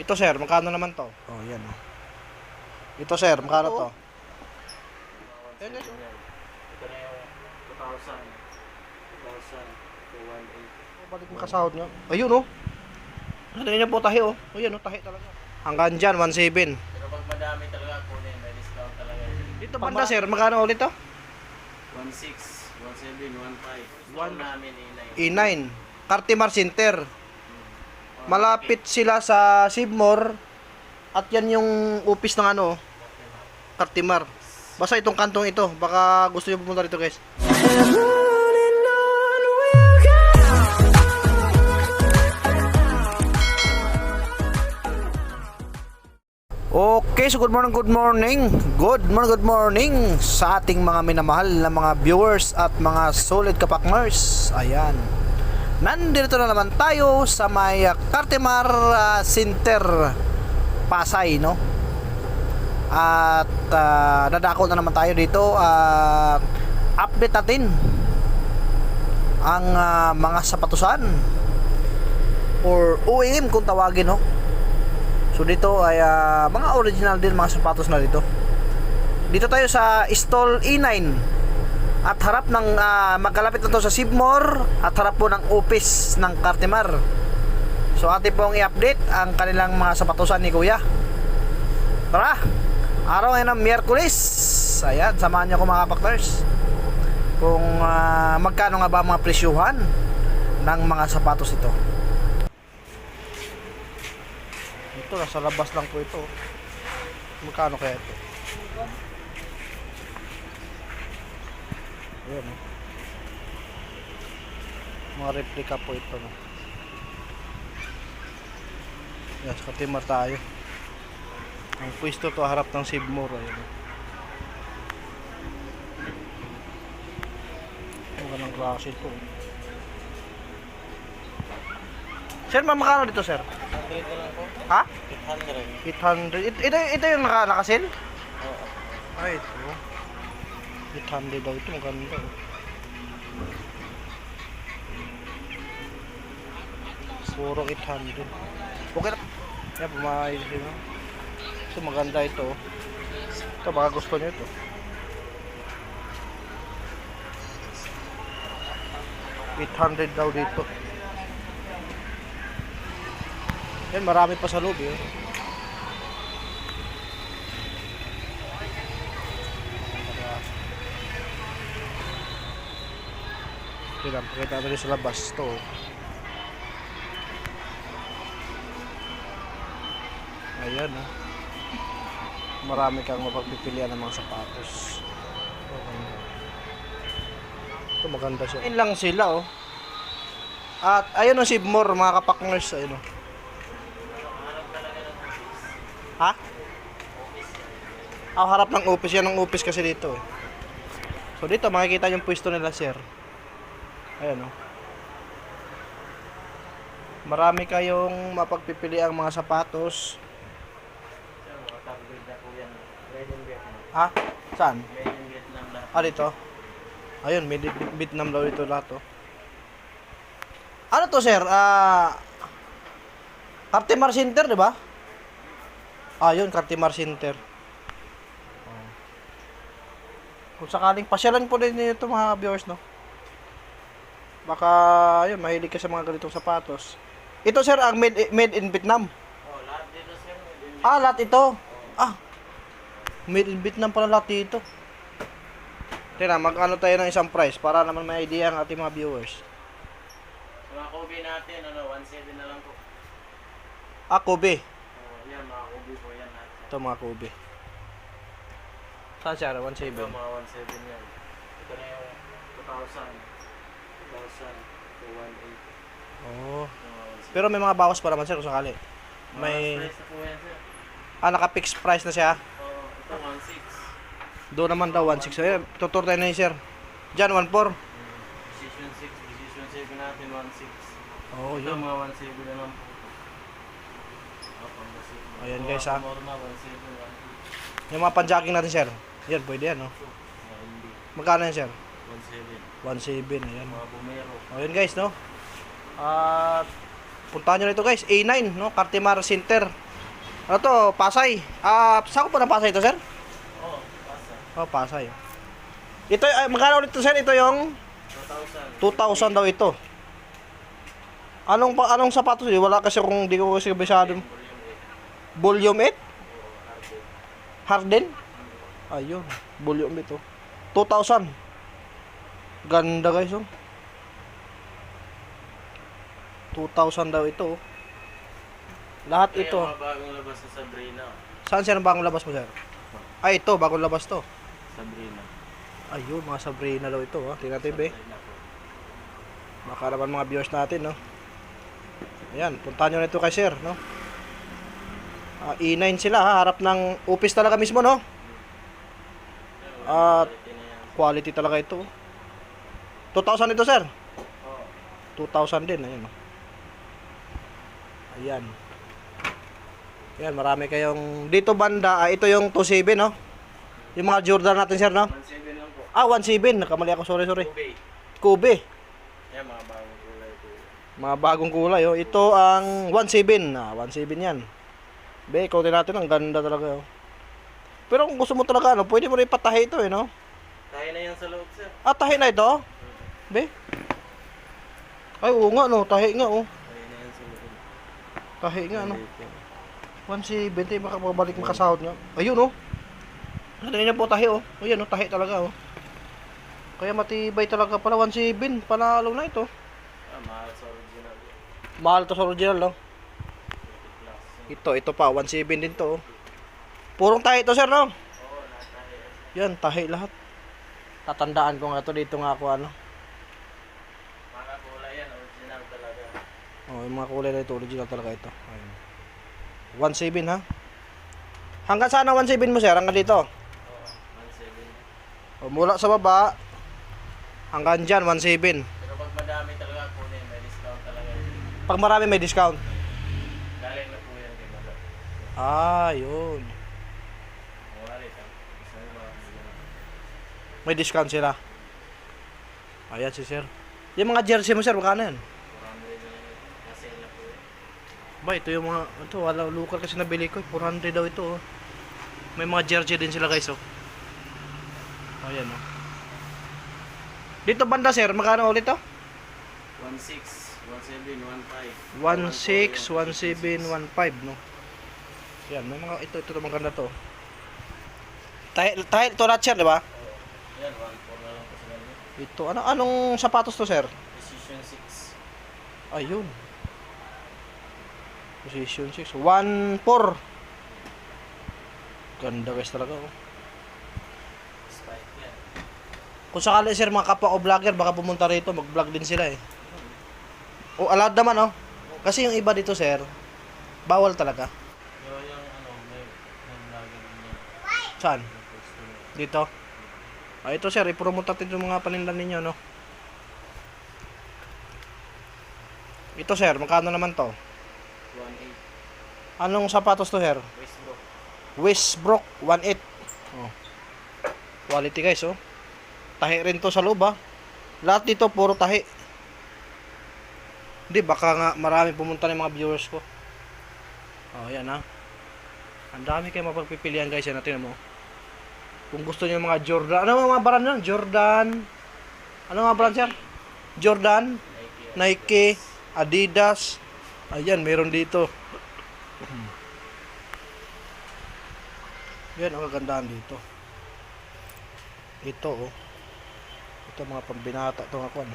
Ito sir, magkano naman to? Oh, yan oh. Ito sir, magkano to? Yan, yan. Ito na yung 2,000. 2,000 to 1,800. Balik mo kasahod nyo. Ayun oh. Ano niya po tahi oh. Ayun oh, tahi talaga. Hanggang dyan, 1.7. Pero pag madami talaga kunin, may discount talaga yun. Dito banda sir, magkano ulit to? 1,600, 1,700, 1,500. Discount namin E9. Cartimar Center. Malapit sila sa Sibmor. At yan yung office ng ano, Cartimar. Basta itong kantong ito. Baka gusto nyo pumunta dito guys. Okay, so good morning sa ating mga minamahal na mga viewers at mga solid kapakners. Ayan. Nandito na naman tayo sa may Cartimar Center Pasay, no? At dadako na naman tayo dito at update natin ang mga sapatusan or OEM kung tawagin, no? So dito ay mga original din mga sapatos na dito. Dito tayo sa stall E9 at harap ng magkalapit na to sa Sibmor at harap po ng office ng Cartimar. So atin pong i-update ang kanilang mga sapatusan ni Kuya. Tara! Araw ngayon ng Miyerkules. Ayan, samahan niyo ako mga kapakners kung magkano nga ba mga presyuhan ng mga sapatos ito. Ito, nasa labas lang po ito. Magkano kaya ito? Ayan, oh. Mga replica po ito, no? Yes, Cartimar tayo. Ang pwesto to harap ng Sibmor. Ayan, oh. Magandang klase ito. Sir, magkano dito, sir? Dito lang po. Ha? 800. 800. Ito yung nakasil? Oo. Ay, ito. 800 daw ito. Maganda. Puro 800. Okay na. Yan, pumayos din. So, maganda ito. Ito, baka gusto nyo ito. $800 daw dito. Yan, marami pa sa loob eh. Ito lang, pakita natin sa labas ito. Ayan ah. Marami kang mapagpipilian ng mga sapatos. Ito maganda siya. Ayun lang sila oh. At ayun ang Sibmor mga kapakners. Ayun oh. Ha? Harap ng office. Yan ang office kasi dito eh. So dito makikita yung pwesto nila sir. Ayan oh. Marami kayong mapagpipili ang mga sapatos. Ha? Saan? Dito? Ayun, made in Vietnam daw dito lahat oh. Ano to sir? Cartimar Center, di ba? Yun, Cartimar Center. Kung sakaling pasyalan po din ito mga viewers, no? Baka, yun, mahilig ka sa mga ganitong sapatos. Ito sir, ang made in Vietnam. Lahat dito sir. Lahat ito. Made in Vietnam pala lahat dito. Tina, mag-ano tayo ng isang price para naman may idea ang ating mga viewers. Mga Kobe natin, 1,700 na lang po. Kobe. Yan, mga Kobe po yan natin. Ito mga Kobe. Saan siya? 1.7. Ito, mga 1,700 yan. Ito na yung 2,000. 2,000 to 1,800. Oh. Pero may mga bawas pa naman sir kung sakali. May Price na po yan sir. naka-fixed price na siya. Ito 1,600. Doon naman daw 1.6. Ayun, tutur tayo na yun sir. Diyan 1.4. Decision 6, decision 7 natin 1,600. Oh, Ito yun. mga 1,700 na lang po. Ayan guys ha. Normal 1,700. Yung mga panjacking natin sir. Yan, pwede yan no. Magkano yan sir? 1,700. 1.7. Ayan. Mga bumero. Ayan guys no. At puntahan nyo na ito guys. A9 no. Cartimar Center. Ano to? Pasay. Saan ko pa ng Pasay to, sir? Oo, pasa. Oh, Pasay. Ito, magkano ulit to, sir? Ito yung 2,000. 2,000 daw ito. Anong sapatos yun? Wala kasi kung di ko kasi kabisado. Volume 8. Volume 8? Oo, Harden? Ayun, volume ito. 2,000. Ganda guys, oh. 2,000 daw ito, oh. Lahat Ito. ito. Yung mga bagong labas sa Sabrina. Saan siya ng bagong labas mo, sir? Ay, ito, bagong labas to. Sabrina. Ayun, mga Sabrina daw ito, oh. Tingnan natin, be. Sabrina po. Baka naman mga viewers natin, no? Ayan, puntahan nyo na ito kay sir, no? E9 sila, ha? Harap ng office talaga mismo, no? At Quality na yan. quality talaga ito. 2,000 ito, sir. Oo. 2,000 din, ayun, no? Ayan. Ayan, marami kayong... Dito banda, ito yung 2.7, no? Yung mga Jordan natin, sir, no? 1,700 lang po. 1.7. Nakamali ako, sorry. Okay. Kobe. Yan, mga bagong kulay po. Mga bagong kulay, oh. Ito ang 1.7. 1.7 yan. Be, ikotin natin. Ang ganda talaga, oh. Pero kung gusto mo talaga, ano, pwede mo rin patahi ito, eh, no? Tayo na yan sa loob, sir. Tahi na ito? Be? Ay, oo nga, no. Tahi nga, oh. Tayo na yan sa loob. Tahi nga, no. Dito. 1.7. Baka mabalik makasahod nga. Ayun, oh. Tingnan niyo po, tahi, oh. Ayan, oh. Tahi talaga, oh. Kaya matibay talaga pala. 1.7. Panalo na ito. Mahal sa original. Mahal to sa original, no? Plus. Ito pa. 1.7 din to, oh. Purong tahi to, sir, no? Oo, lahat tayo. Yan, tahi lahat. Tatandaan ko nga to. Dito nga ako, ano. Mga kulay yan, original talaga. Oh, yung mga kulay na ito, original talaga ito. Ayun. 1.7, ha? Hanggang saan ang 1.7 mo, sir? Hanggang dito? Oo, 1,700. O, mula sa baba, hanggang dyan, 1.7. Pero pag madami talaga kunin, may discount talaga yun. Pag marami, may discount. Galing na po yan kay Madam. Yun. Mawari ka. Isa yung mga original. May discount sila. Ayan si sir. Yung mga jersey mo, sir, magkano yan? 400 na yun. Kasi na po yun. Ba, ito yung mga, ito, wala, local kasi nabili ko. 400 daw ito, oh. May mga jersey din sila, guys, oh. Ayan, oh. Dito banda, sir, magkano ulit to? 1,600, 1,700, 1,500. 1.6, 1.7, 1.5, no? Yan, may mga, ito maganda to. Tahi ito lahat, sir, di ba? Oo. Yan, 1,400 na lang po sila yun. Ito, anong sapatos to, sir? Precision 6. Ayun. Position 6. 1.4. Ganda guys talaga, oh. Spike yan. Kung sakali, sir, mga kapwa ko vlogger, baka pumunta rito, mag-vlog din sila, eh. O, allowed naman, oh. Kasi yung iba dito, sir, bawal talaga. Pero yung ano, may vlogger din yan. Saan? Yung post ko yun. Dito? Ito, sir, ipromote natin yung mga panindan ninyo, no? Ito, sir, magkano naman to? 1,800. Anong sapatos to, sir? Westbrook. Westbrook 1.8. Oh. Quality, guys, oh. Tahi rin to sa loob, ah. Lahat dito puro tahi. Hindi, baka nga marami pumunta ng mga viewers ko. Oh, yan, ha. Ang dami kayo mapagpipilian, guys. Yan natin mo. Kung gusto niyo mga Jordan. Ano mga brand yan? Jordan. Ano mga brand, sir? Jordan, Nike, Adidas. Ayan, meron dito. Yan ang kagandahan dito. Ito, oh. Ito mga pambinata. Ito nga kwan,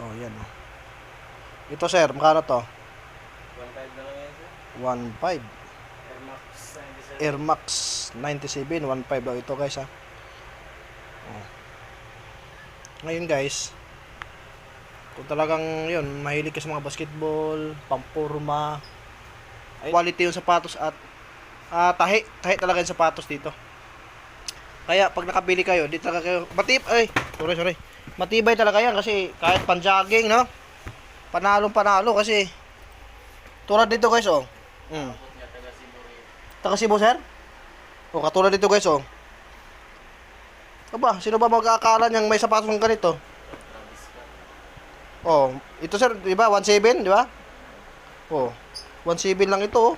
oh, yan, oh. Ito, sir, magkano to? 1,500 na lang yan, sir. 1.5. Air Max 97. Air Max 97, 1.5 daw ito, guys, ha. Oh. Ngayon, guys, kung talagang yun, mahilig ka sa mga basketball, pampurma, ay quality yung sapatos at tahi talaga yung sapatos dito. Kaya pag nakabili kayo, di talaga kayo sorry. Matibay talaga yan kasi kahit pan-jogging, no? Panalo kasi tulad dito, guys, oh. Abot niya, taga Cebu rin. Taga Cebu, sir? O, katulad dito, guys, oh. Aba, sino ba mag-aakala niyang may sapatos ng ganito? Travis Scott. Oh, ito, sir, di ba? 1.7, di ba? Oh. 1.7 lang ito, oh.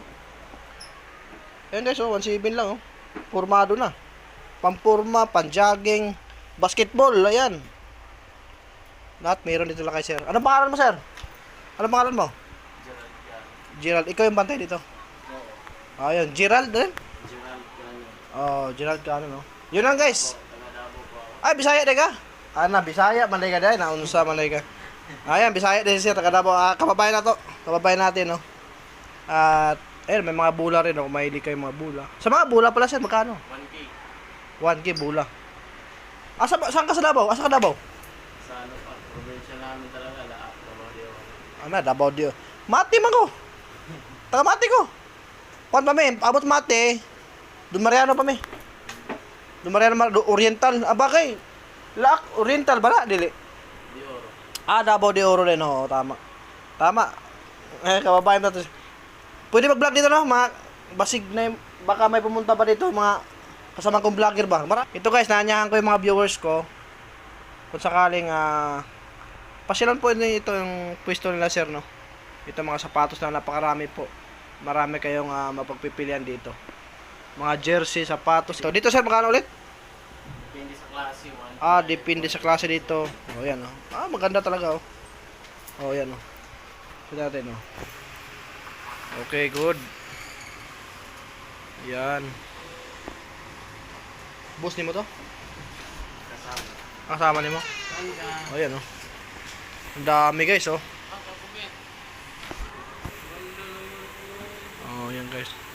Ayan guys, oh, 1.7 lang, oh. Formado na. Pampurma, panjogging, basketball, ayan. Lahat meron dito lang kay sir. Anong pangalan mo, sir? Anong pangalan mo? Gerald yan. Gerald, ikaw yung bantay dito. Oo. Ayun, Gerald din. Gerald yan. Oh, Gerald ka ano, no? Yun lang guys. Taga-Davao po ako. Ay, Bisaya din ka? Ana, Bisaya, Malay ka din. Naunsa, Malay ka. Ayan, Bisaya din siya. Taga-Davao. Kababayan na to. Kababayan natin, no? At, ayun, may mga bula rin, no? Kung mahilig kayo mga bula. Sa mga bula pala, sir, magkano? 1K. 1K bula. Saan ka sa Davao? Asa ka Davao? Sa ano pa, probinsya namin talaga, lahat. Davao. Ano, Davao dio. Mati man ko. Taga Mati ko. Kuan pa mi, abot Mati. Dumariano pa mi. Oriental. Abakay. Laak Oriental ba na dili? Di Oro. Davao de Oro din, ho, tama. Tama. Kababayan natin. Pwede mag-vlog dito, no? Mga basig na baka may pumunta pa dito, mga kasama kong vlogger ba? Ito guys, naanyahan ko yung mga viewers ko. Kung sakaling pasyalan po ito yung pwesto nila, sir, no? Ito mga sapatos na napakarami po. Marami kayong mapagpipilian dito. Mga jersey, sapatos. Ito, dito sir, magkano ulit? Depende sa klase. 1K. Depende sa klase dito. Yan, maganda talaga, oh. Yan, oh. Ito natin, oh. Okay, good. Yan. Boss ni mo to? Kasama. Kasama ni mo? Yan, oh. Ang dami, guys, oh. Yan, guys.